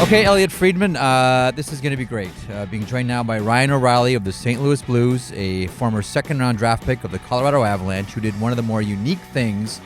Okay, Elliot Friedman, this is going to be great. Being joined now by Ryan O'Reilly of the St. Louis Blues, a former second-round draft pick of the Colorado Avalanche, who did one of the more unique things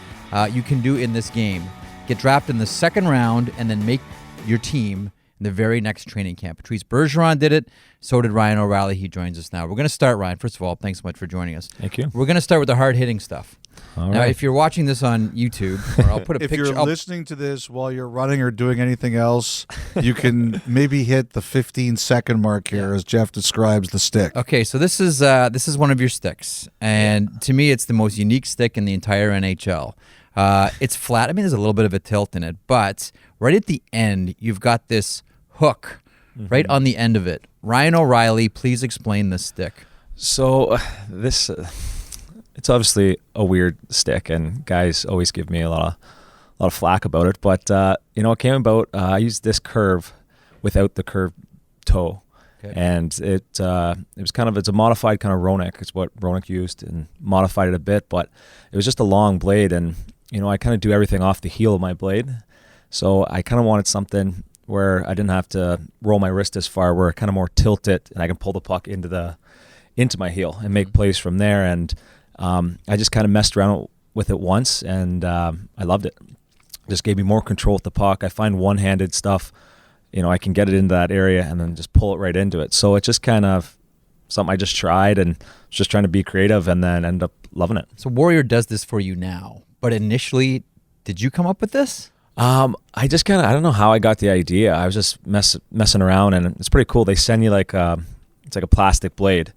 you can do in this game. Get drafted in the second round and then make your team in the very next training camp. Patrice Bergeron did it. So did Ryan O'Reilly. He joins us now. We're going to start, Ryan. First of all, thanks so much for joining us. Thank you. We're going to start with the hard-hitting stuff. All now, right. if you're watching this on YouTube, or I'll put a if picture. you're listening to this while you're running or doing anything else, you can maybe hit the 15-second mark here as Jeff describes the stick. Okay, so this is one of your sticks, and to me, it's the most unique stick in the entire NHL. It's flat. I mean, there's a little bit of a tilt in it, but right at the end, you've got this hook right on the end of it. Ryan O'Reilly, please explain this stick. So this, it's obviously a weird stick, and guys always give me a lot of flack about it. But it came about. I used this curve without the curved toe, and it was it's a modified kind of Roenick. It's what Roenick used, and modified it a bit. But it was just a long blade, and I kind of do everything off the heel of my blade. So I kind of wanted something where I didn't have to roll my wrist as far, where I kind of more tilt it, and I can pull the puck into my heel and make plays from there. And I just kind of messed around with it once, and I loved it. Just gave me more control with the puck. I find one-handed stuff, I can get it into that area and then just pull it right into it. So it's just kind of something I just tried and just trying to be creative, and then end up loving it. So Warrior does this for you now, but initially, did you come up with this? I just kind of, I don't know how I got the idea. I was just messing around, and it's pretty cool. They send you it's like a plastic blade,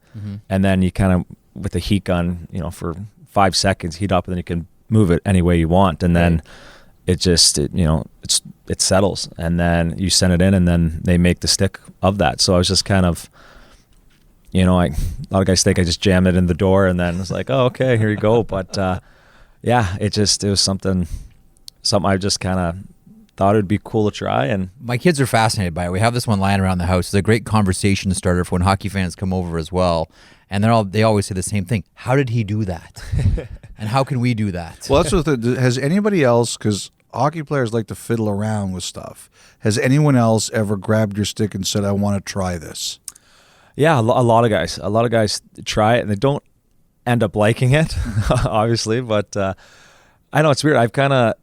and then you kind of, with a heat gun, for 5 seconds, heat up, and then you can move it any way you want. And then it settles, and then you send it in, and then they make the stick of that. So I was just kind of, a lot of guys think I just jammed it in the door, and then it's like, oh, okay, here you go. But it was something I just kind of thought it'd be cool to try. And my kids are fascinated by it. We have this one lying around the house. It's a great conversation starter for when hockey fans come over as well. And they always say the same thing. How did he do that? And how can we do that? Well, that's has anybody else, because hockey players like to fiddle around with stuff, has anyone else ever grabbed your stick and said, I want to try this? Yeah, a lot of guys try it, and they don't end up liking it, obviously. But I know it's weird. I've kind of,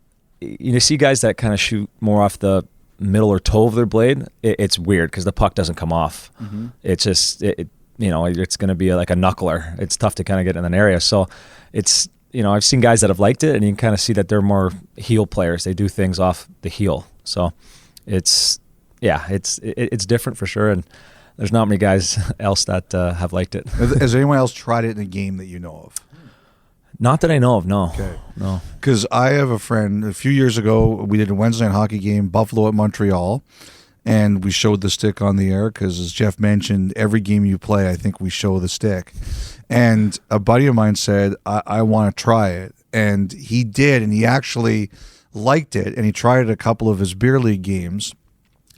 see guys that kind of shoot more off the middle or toe of their blade. It's weird because the puck doesn't come off. It's just, it's going to be like a knuckler. It's tough to kind of get in an area. So it's, I've seen guys that have liked it, and you can kind of see that they're more heel players. They do things off the heel. So it's different for sure. And there's not many guys else that have liked it. Has anyone else tried it in a game that you know of? Not that I know of, no. Okay. No. Because I have a friend, a few years ago, we did a Wednesday night hockey game, Buffalo at Montreal, and we showed the stick on the air because, as Jeff mentioned, every game you play, I think we show the stick. And a buddy of mine said, I want to try it. And he did, and he actually liked it, and he tried it a couple of his beer league games.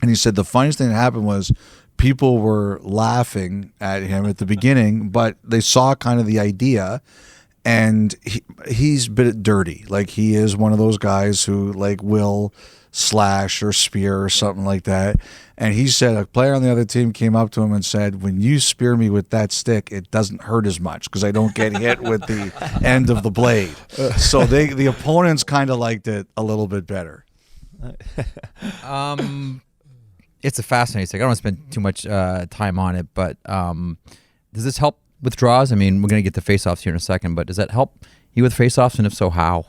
And he said the funniest thing that happened was people were laughing at him at the beginning, but they saw kind of the idea. And he's a bit dirty. Like, he is one of those guys who will slash or spear or something like that. And he said a player on the other team came up to him and said, when you spear me with that stick, it doesn't hurt as much because I don't get hit with the end of the blade. So the opponents kind of liked it a little bit better. It's a fascinating stick. I don't want to spend too much time on it, but does this help with draws? I mean, we're going to get to faceoffs here in a second, but does that help you with faceoffs, and if so, how?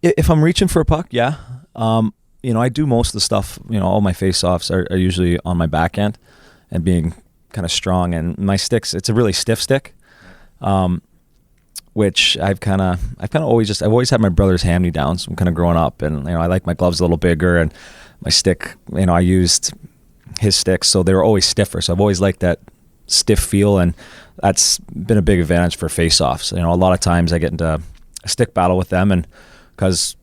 If I'm reaching for a puck, yeah. I do most of the stuff, all my faceoffs are usually on my backhand and being kind of strong. And my sticks, it's a really stiff stick, which I've always had my brother's hand-me-downs from kind of growing up. And, I like my gloves a little bigger, and my stick, I used his sticks, so they were always stiffer. So I've always liked that stiff feel, and that's been a big advantage for face-offs. A lot of times I get into a stick battle with them, and because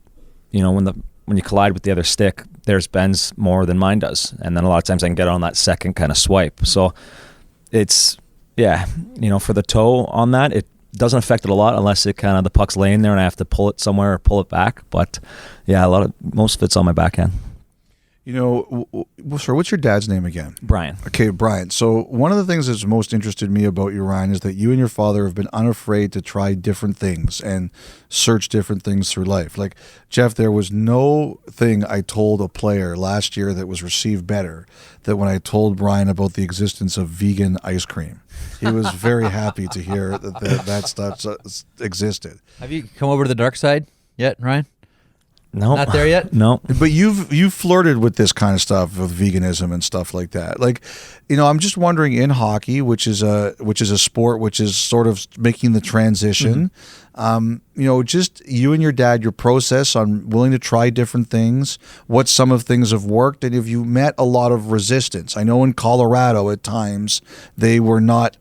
when you collide with the other stick, theirs bends more than mine does, and then a lot of times I can get on that second kind of swipe. So it's for the toe on that, it doesn't affect it a lot unless it kind of the puck's laying there and I have to pull it somewhere or pull it back. But most of it's on my backhand. You know, sorry, what's your dad's name again? Brian. Okay, Brian. So one of the things that's most interested me about you, Ryan, is that you and your father have been unafraid to try different things and search different things through life. Like, Jeff, there was no thing I told a player last year that was received better than when I told Brian about the existence of vegan ice cream. He was very happy to hear that stuff existed. Have you come over to the dark side yet, Ryan? No, Not there yet? No. But you've flirted with this kind of stuff, with veganism and stuff like that. Like, you know, I'm just wondering, in hockey, which is a sport which is sort of making the transition. You know, just you and your dad, your process on willing to try different things. What some of things have worked, and have you met a lot of resistance? I know in Colorado at times they were not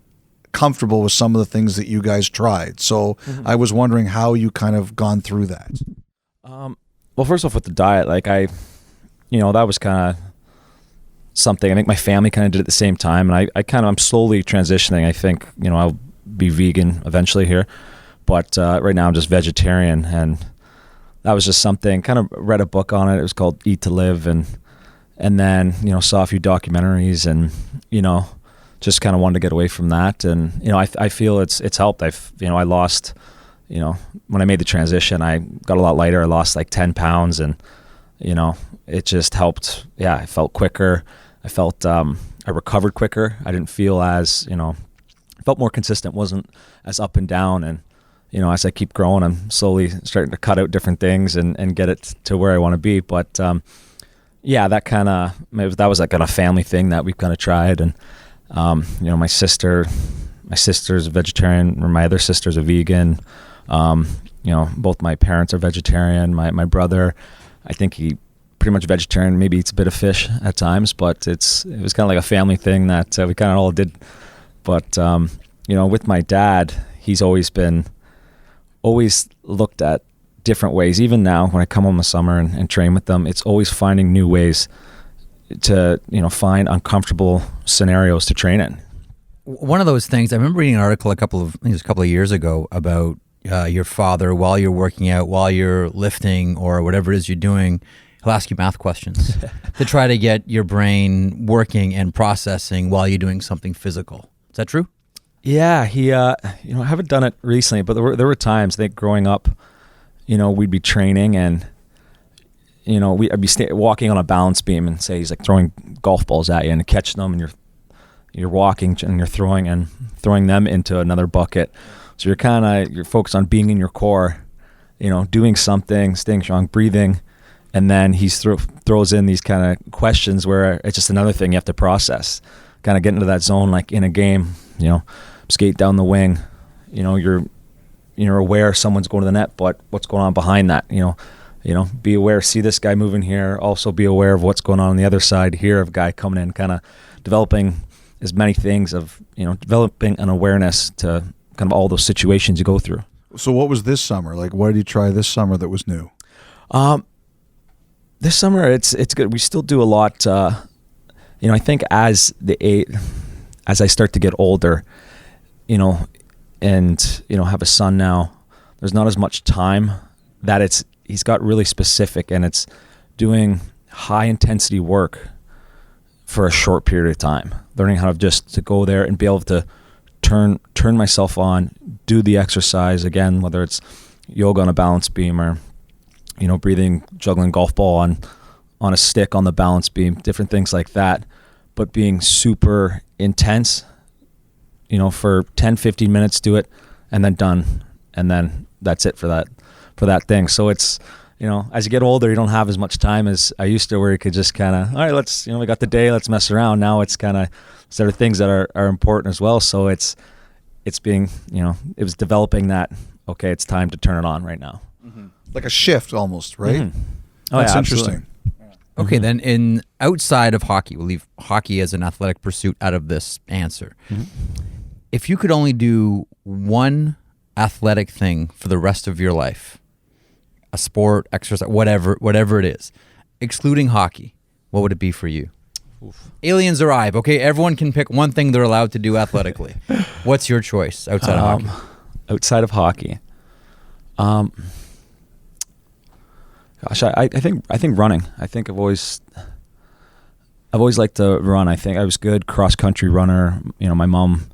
comfortable with some of the things that you guys tried. So I was wondering how you kind of gone through that. Well, first off, with the diet, like that was kind of something. I think my family kind of did at the same time, and I'm slowly transitioning. I think, you know, I'll be vegan eventually here, but right now I'm just vegetarian, and that was just something. Kind of read a book on it. It was called Eat to Live, and then, you know, saw a few documentaries, and, you know, just kind of wanted to get away from that, and, you know, I feel it's helped. I lost. You know, when I made the transition, I got a lot lighter. I lost like 10 pounds, and, you know, it just helped. Yeah, I felt quicker. I felt I recovered quicker. I didn't feel as, you know, felt more consistent, wasn't as up and down. And, you know, as I keep growing, I'm slowly starting to cut out different things and get it to where I want to be. But, yeah, that was like a family thing that we've kind of tried. And, you know, my sister's a vegetarian, or my other sister's a vegan. You know, both my parents are vegetarian. My brother, I think he pretty much vegetarian, maybe eats a bit of fish at times, but it was kind of like a family thing that we kind of all did. But, you know, with my dad, he's always looked at different ways. Even now, when I come home in the summer and train with them, it's always finding new ways to, you know, find uncomfortable scenarios to train in. One of those things, I remember reading an article I think it was a couple of years ago about your father, while you're working out, while you're lifting or whatever it is you're doing, he'll ask you math questions to try to get your brain working and processing while you're doing something physical. Is that true? Yeah, he, you know, I haven't done it recently, but there were times, I think, growing up, you know, we'd be training, and, you know, I'd be walking on a balance beam, and say he's like throwing golf balls at you and catching them, and you're walking and you're throwing them into another bucket. So you're focused on being in your core, you know, doing something, staying strong, breathing. And then he throws in these kind of questions where it's just another thing you have to process, kind of get into that zone. Like in a game, you know, skate down the wing, you know, you're aware someone's going to the net, but what's going on behind that, you know, be aware, see this guy moving here, also be aware of what's going on the other side here of a guy coming in, kind of developing as many things of, you know, developing an awareness to kind of all those situations you go through. So what was this summer? Like, what did you try this summer that was new? This summer, it's good. We still do a lot. You know, I think as I start to get older, you know, and, you know, have a son now, there's not as much time that he's got really specific, and it's doing high intensity work for a short period of time, learning how to go there and be able to turn myself on, do the exercise again, whether it's yoga on a balance beam or, you know, breathing, juggling golf ball on a stick on the balance beam, different things like that, but being super intense, you know, for 10, 15 minutes, do it, and then done. And then that's it for that thing. So it's, you know, as you get older, you don't have as much time as I used to, where you could just kind of, all right, let's, you know, we got the day, let's mess around. Now it's kind of, there are things that are important as well. So it's being, you know, it was developing that, okay, it's time to turn it on right now. Mm-hmm. Like a shift almost, right? Mm-hmm. Oh, that's yeah, interesting. Okay, then in outside of hockey, we'll leave hockey as an athletic pursuit out of this answer. Mm-hmm. If you could only do one athletic thing for the rest of your life, a sport, exercise, whatever it is, excluding hockey, what would it be for you? Oof. Aliens arrive. Okay, everyone can pick one thing they're allowed to do athletically. What's your choice outside of hockey? Outside of hockey, gosh, I think running. I think I've always I've always liked to run. I think I was good cross country runner. You know, my mom,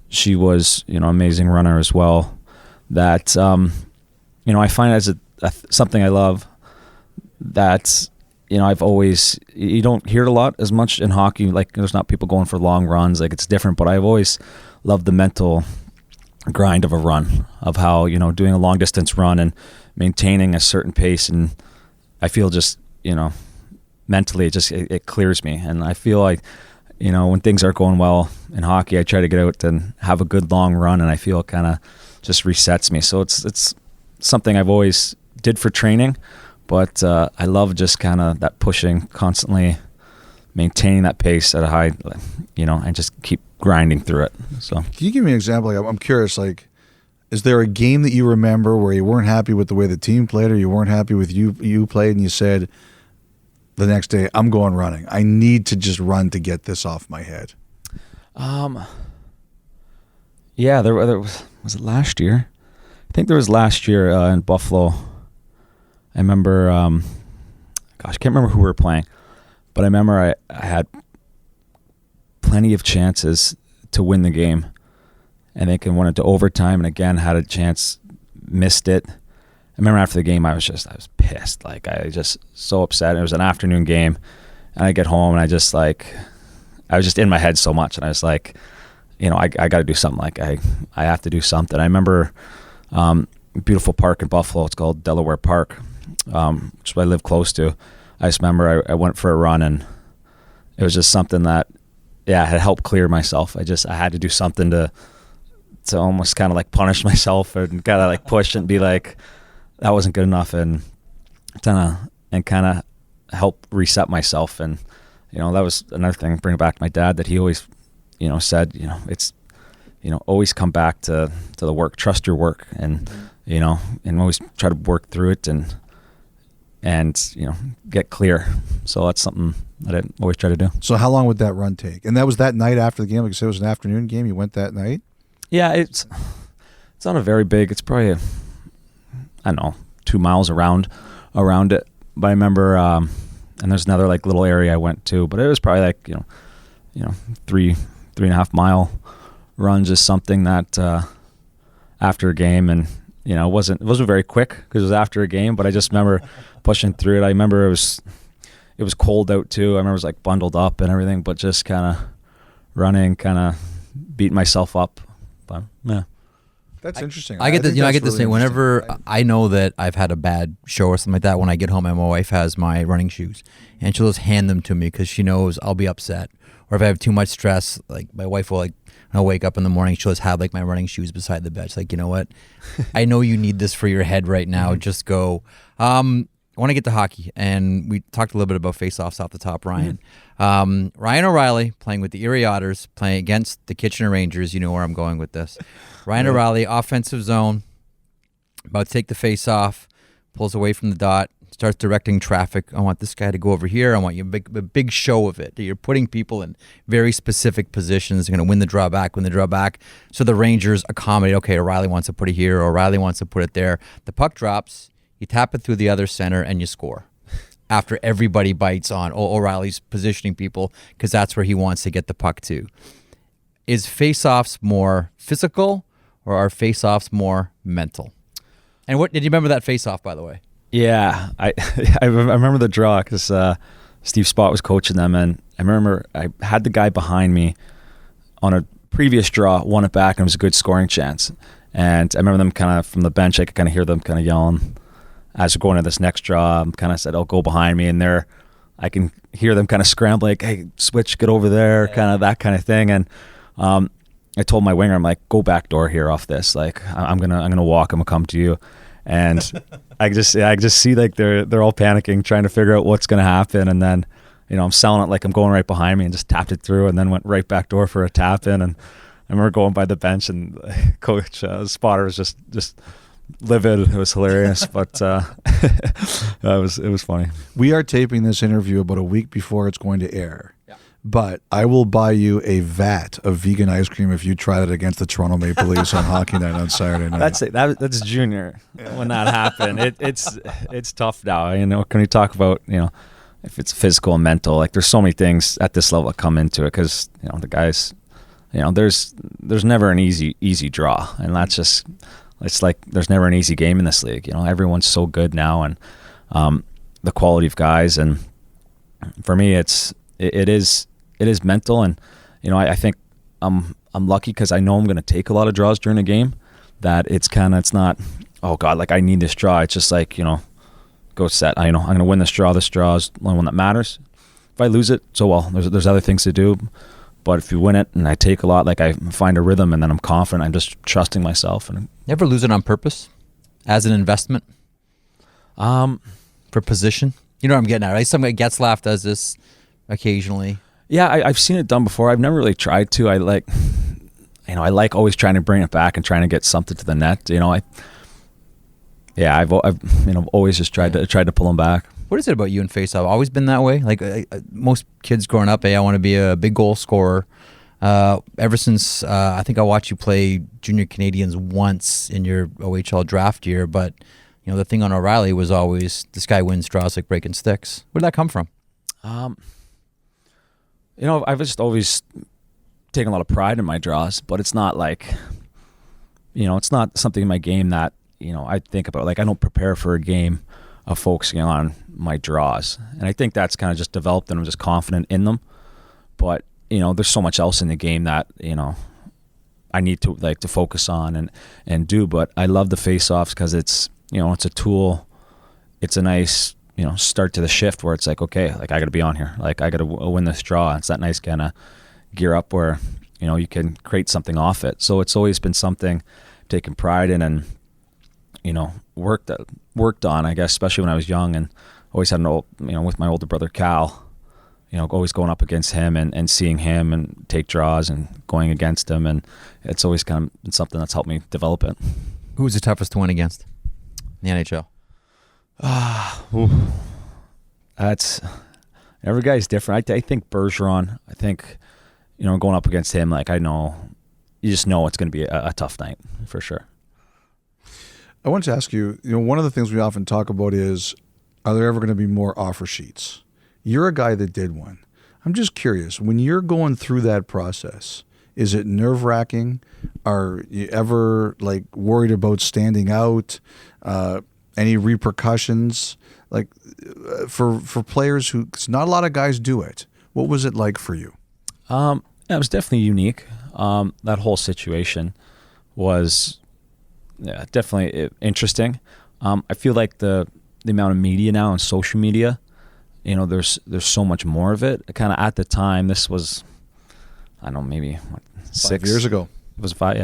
she was, you know, amazing runner as well. That, you know, I find as something I love that, you know, I've always, you don't hear it a lot as much in hockey. Like, there's not people going for long runs. Like, it's different, but I've always loved the mental grind of a run, of how, you know, doing a long distance run and maintaining a certain pace. And I feel just, you know, mentally it clears me. And I feel like, you know, when things aren't going well in hockey, I try to get out and have a good long run, and I feel it kind of just resets me. So it's something I've always did for training, but I love just kind of that pushing, constantly maintaining that pace at a high, you know, and just keep grinding through it. So can you give me an example? Like, I'm curious, like, is there a game that you remember where you weren't happy with the way the team played, or you weren't happy with you played, and you said the next day, I'm going running. I need to just run to get this off my head? Yeah, there was it last year? I think there was last year in Buffalo. I remember, I can't remember who we were playing, but I remember I had plenty of chances to win the game. And they went into overtime, and again had a chance, missed it. I remember after the game, I was pissed. Like, I was just so upset. It was an afternoon game, and I get home, and I was just in my head so much, and I was like, you know, I got to do something. Like, I have to do something. I remember a beautiful park in Buffalo. It's called Delaware Park, which I live close to. I just remember I went for a run, and it was just something that, yeah, had helped clear myself. I had to do something to almost kind of like punish myself, and kind of like push and be like, that wasn't good enough, and kind of help reset myself. And, you know, that was another thing, bring it back to my dad, that he always, you know, said, you know, it's, you know, always come back to the work, trust your work, and, you know, and always try to work through it and, you know, get clear. So that's something that I always try to do. So how long would that run take? And that was that night after the game? Like you said, it was an afternoon game. You went that night? Yeah, it's not a very big, it's probably, I don't know, 2 miles around it. But I remember, and there's another like little area I went to, but it was probably like, you know, 3.5 mile runs is something that after a game, and, you know, it wasn't very quick because it was after a game, but I just remember pushing through it. I remember it was cold out too. I remember it was like bundled up and everything, but just kind of running, kind of beating myself up. But yeah. That's interesting. I get this. You know, I get this really thing whenever right? I know that I've had a bad show or something like that. When I get home, my wife has my running shoes, and she'll just hand them to me because she knows I'll be upset. Or if I have too much stress, like my wife will, like, when I wake up in the morning, she'll just have like my running shoes beside the bed. She's like, you know what? I know you need this for your head right now. Just go. I want to get to hockey, and we talked a little bit about faceoffs off the top, Ryan. Ryan O'Reilly playing with the Erie Otters, playing against the Kitchener Rangers. You know where I'm going with this. Ryan O'Reilly, offensive zone, about to take the faceoff, pulls away from the dot, starts directing traffic. I want this guy to go over here. I want you a big show of it. You're putting people in very specific positions. They're going to win the draw back. So the Rangers accommodate, okay, O'Reilly wants to put it here, O'Reilly wants to put it there. The puck drops. You tap it through the other center, and you score. After everybody bites on O'Reilly's positioning people, because that's where he wants to get the puck to. Is face-offs more physical, or are face-offs more mental? And what did you remember that face-off, by the way? Yeah, I remember the draw because Steve Spott was coaching them, and I remember I had the guy behind me on a previous draw, won it back, and it was a good scoring chance. And I remember them kind of from the bench, I could kind of hear them kind of yelling. As we're going to this next draw, I'm kind of said, "Oh, go behind me," and I can hear them kind of scrambling, like, "Hey, switch, get over there," kind of that kind of thing. And I told my winger, I'm like, "Go back door here off this. Like, I'm gonna walk. I'm gonna come to you." And I just see like they're all panicking, trying to figure out what's gonna happen. And then, you know, I'm selling it like I'm going right behind me, and just tapped it through, and then went right back door for a tap in. And I remember going by the bench, and Coach Spotter was just livid. It was hilarious, but it was funny. We are taping this interview about a week before it's going to air. Yeah. But I will buy you a vat of vegan ice cream if you try it against the Toronto Maple Leafs on Hockey Night on Saturday night. That's junior when that happened. It's tough now. You know, can we talk about, you know, if it's physical and mental, like there's so many things at this level that come into it, because the guys, there's never an easy draw, and that's just, it's like there's never an easy game in this league. Everyone's so good now, and the quality of guys, and for me it is mental, and I think I'm lucky because I know I'm going to take a lot of draws during a game, that it's not, oh God, like I need this draw. It's just like, go set. I'm going to win this draw. This draw is the only one that matters. If I lose it, so well. There's other things to do. But if you win it and I take a lot, like I find a rhythm, and then I'm confident. I'm just trusting myself. And you ever lose it on purpose as an investment? For position? You know what I'm getting at, right? Some Getzlaf does this occasionally. Yeah, I've seen it done before. I've never really tried to. I like always trying to bring it back and trying to get something to the net. I've always just tried to pull them back. What is it about you and faceoff? Always been that way? Like most kids growing up, I want to be a big goal scorer. Ever since I think I watched you play junior Canadians once in your OHL draft year, but the thing on O'Reilly was always this guy wins draws like breaking sticks. Where did that come from? I've just always taken a lot of pride in my draws, but it's not like, it's not something in my game that, I think about. Like I don't prepare for a game of focusing on my draws. And I think that's kind of just developed, and I'm just confident in them. But, there's so much else in the game that, I need to to focus on and do. But I love the face-offs because it's, it's a tool. It's a nice, start to the shift where it's like, okay, like I got to be on here. Like I got to win this draw. It's that nice kind of gear up where, you can create something off it. So it's always been something I've taken pride in, and, worked on, I guess, especially when I was young, and always had with my older brother Cal, always going up against him and seeing him and take draws and going against him, and it's always kind of been something that's helped me develop it. Who was the toughest to win against in the NHL? That's, every guy's different. I think Bergeron, going up against him, like I know, you just know it's going to be a tough night for sure. I want to ask you, one of the things we often talk about is, are there ever going to be more offer sheets? You're a guy that did one. I'm just curious, when you're going through that process, is it nerve-wracking? Are you ever worried about standing out? Any repercussions? For players who, 'cause not a lot of guys do it. What was it like for you? It was definitely unique. That whole situation was definitely interesting. I feel like the amount of media now and social media, there's so much more of it. Kind of at the time, this was, I don't know, maybe 5 years ago. It was five.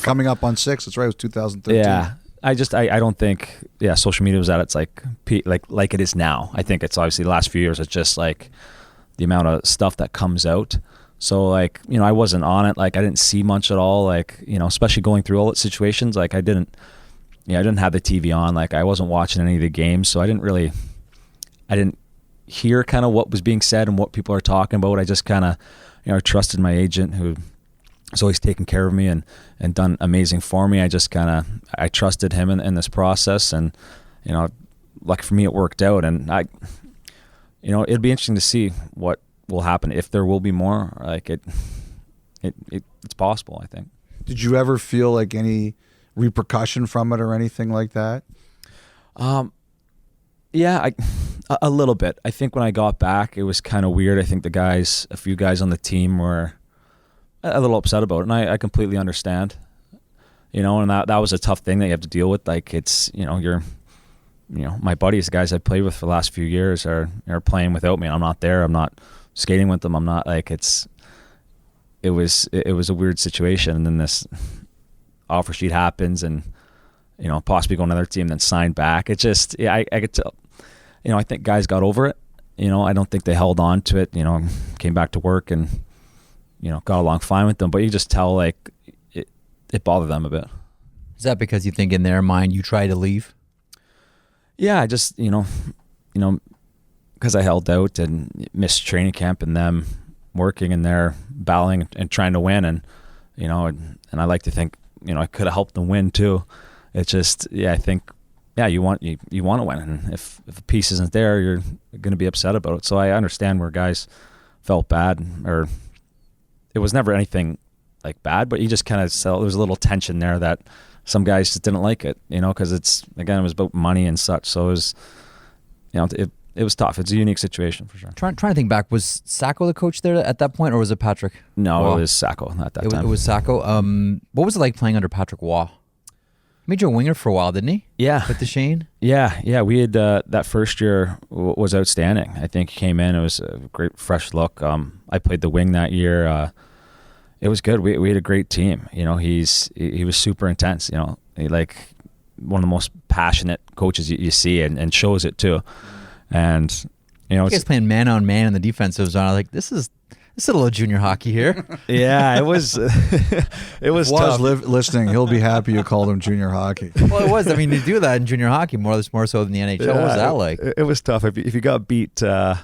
Coming up on 6. That's right. It was 2013. Yeah. I don't think social media was at its like it is now. I think it's obviously the last few years, it's just like the amount of stuff that comes out. So I wasn't on it. I didn't see much at all. Especially going through all the situations. I didn't have the TV on. I wasn't watching any of the games. So I didn't hear kind of what was being said and what people are talking about. I just kind of, I trusted my agent who has always taken care of me and done amazing for me. I just I trusted him in this process, and, lucky for me, it worked out. And it'd be interesting to see what will happen, if there will be more. It's possible, I think. Did you ever feel any repercussion from it or anything like that? Yeah, a little bit. I think when I got back, it was kind of weird. I think a few guys on the team were a little upset about it, and I completely understand. And that was a tough thing that you have to deal with. It's, my buddies, the guys I played with for the last few years are playing without me. I'm not there. I'm not skating with them. I'm not it was a weird situation. And then this offer sheet happens, and, possibly go to another team, then sign back. It just, I could tell, I think guys got over it. I don't think they held on to it, came back to work and, got along fine with them, but you just tell it bothered them a bit. Is that because you think in their mind you try to leave? Yeah, I just, because I held out and missed training camp and them working and they're battling and trying to win, and and I like to think I could have helped them win too. It's just I think you want to win, and if a piece isn't there, you're going to be upset about it. So I understand where guys felt bad, or it was never anything like bad, but you just kind of there was a little tension there that some guys just didn't like it, because it was about money and such. So it was, it was tough. It's a unique situation for sure. Trying to think back, was Sacco the coach there at that point, or was it Patrick? No, Waugh? It was Sacco at that time. It was Sacco. What was it like playing under Patrick Waugh? He made you a winger for a while, didn't he? Yeah. With Duchesne? Yeah. We had that first year was outstanding. I think he came in. It was a great fresh look. I played the wing that year. It was good. We had a great team. He was super intense. He like one of the most passionate coaches you see, and shows it too. And you guys playing man on man in the defensive zone. I was like, this is a little junior hockey here. Yeah, it was. It was tough. Listening, he'll be happy you called him junior hockey. Well, it was. I mean, you do that in junior hockey more so than the NHL. What was that like? It was tough. If you got beat, kind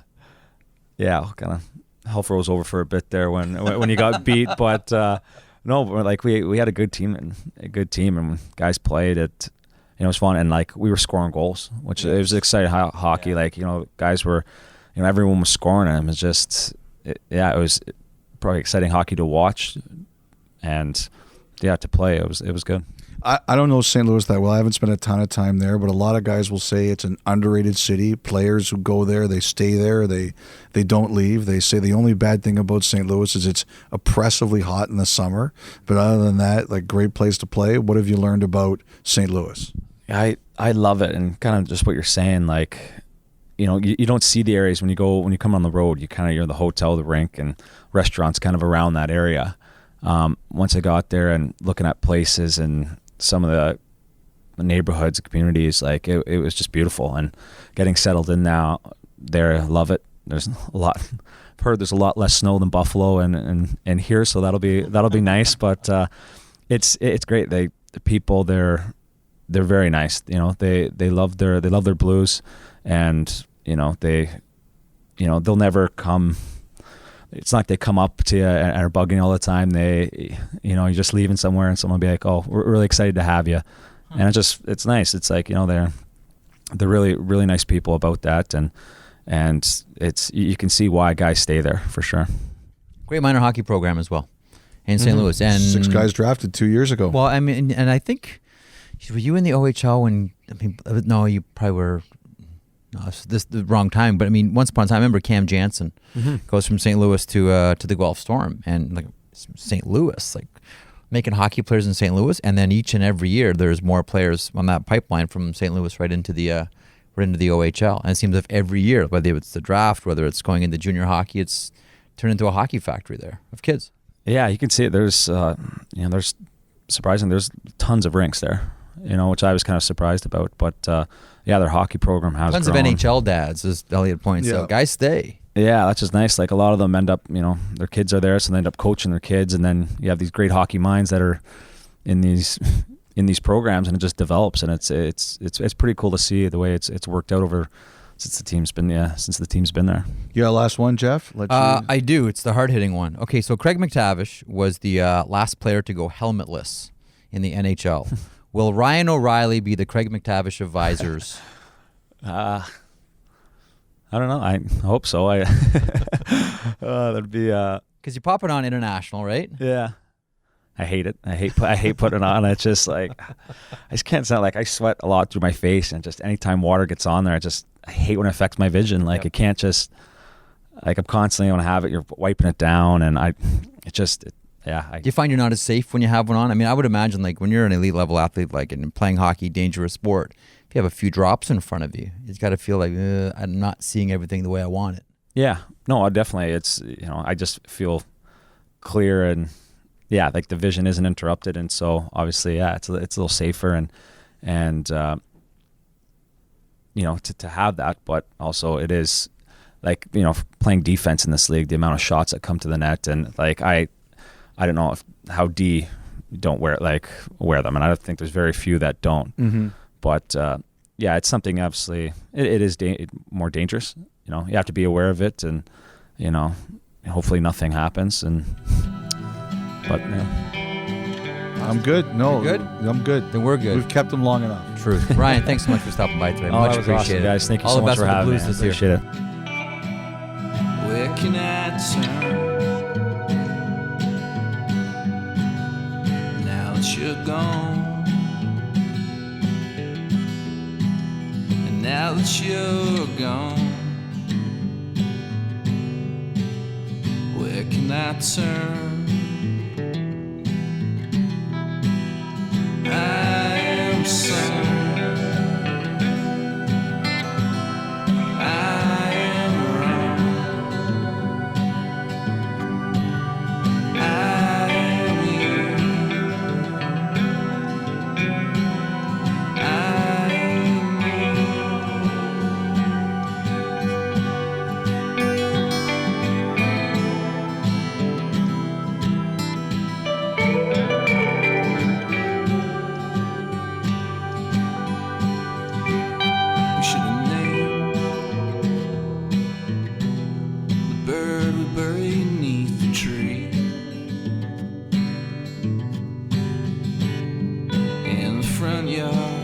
of hell froze over for a bit there when you got beat. But no, like we had a good team, and guys played it. It was fun, and like we were scoring goals, which it was exciting hockey. Yeah. Like guys were, everyone was scoring, and it was just. It was probably exciting hockey to watch, and to play. It was good. I don't know St. Louis that well. I haven't spent a ton of time there, but a lot of guys will say it's an underrated city. Players who go there, they stay there. They don't leave. They say the only bad thing about St. Louis is it's oppressively hot in the summer. But other than that, like, great place to play. What have you learned about St. Louis? I love it, and kind of just what you're saying, like. You don't see the areas when you come on the road. You're in the hotel, the rink, and restaurants kind of around that area. Once I got there and looking at places and some of the neighborhoods, communities, like it was just beautiful. And getting settled in now there, I love it. There's a lot. I've heard there's a lot less snow than Buffalo and here, so that'll be nice. But it's great. The people they're very nice. They love their Blues. And they'll never come. It's not like they come up to you and are bugging you all the time. You're just leaving somewhere and someone will be like, "Oh, we're really excited to have you," and it's nice. It's like they're really really nice people about that, and it's you can see why guys stay there for sure. Great minor hockey program as well in St. Louis, and 6 guys drafted 2 years ago. Well, I mean, and I think were you in the OHL when? No, you probably were. No, this the wrong time, but I mean, once upon a time, I remember Cam Jansen goes from St. Louis to the Guelph Storm, and like St. Louis, like making hockey players in St. Louis, and then each and every year there's more players on that pipeline from St. Louis right into the OHL, and it seems like every year, whether it's the draft, whether it's going into junior hockey, it's turned into a hockey factory there of kids. Yeah, you can see it. There's there's surprising. There's tons of rinks there, which I was kind of surprised about, but. Their hockey program has tons grown. of NHL dads, as Elliot points out. Guys stay. Yeah, that's just nice. Like a lot of them end up, their kids are there, so they end up coaching their kids, and then you have these great hockey minds that are in these programs, and it just develops, and it's pretty cool to see the way it's worked out over since the team's been there. Yeah, last one, Jeff. I do. It's the hard hitting one. Okay, so Craig McTavish was the last player to go helmetless in the NHL. Will Ryan O'Reilly be the Craig McTavish of visors? I don't know. I hope so. That'd be because you pop it on international, right? Yeah. I hate it. I hate putting it on. It's just like I just can't sound like I sweat a lot through my face, and just anytime water gets on there, I hate when it affects my vision. Like it can't just like I'm constantly want to have it. You're wiping it down, and do you find you're not as safe when you have one on? I mean, I would imagine like when you're an elite level athlete, like in playing hockey, dangerous sport, if you have a few drops in front of you, it's got to feel like I'm not seeing everything the way I want it. Yeah, no, definitely. It's I just feel clear, and like the vision isn't interrupted, and so obviously, it's a little safer, and to have that, but also it is like playing defense in this league, the amount of shots that come to the net, and like I don't know how D don't wear them, and I think there's very few that don't. Mm-hmm. But it's something obviously it is more dangerous. You have to be aware of it, and hopefully nothing happens. But I'm good. No, You're good? I'm good. Then we're good. We've kept them long enough. Truth. Ryan, thanks so much for stopping by today. Oh, Much that was appreciated, awesome, guys. Thank you All so the much best for with the having me. Blues I this year. appreciate it. Where can I turn? Now that you're gone, and now that you're gone, where can I turn? I am sun, I am wrong, I am you, I am we should have named the bird we buried beneath the tree. In the front yard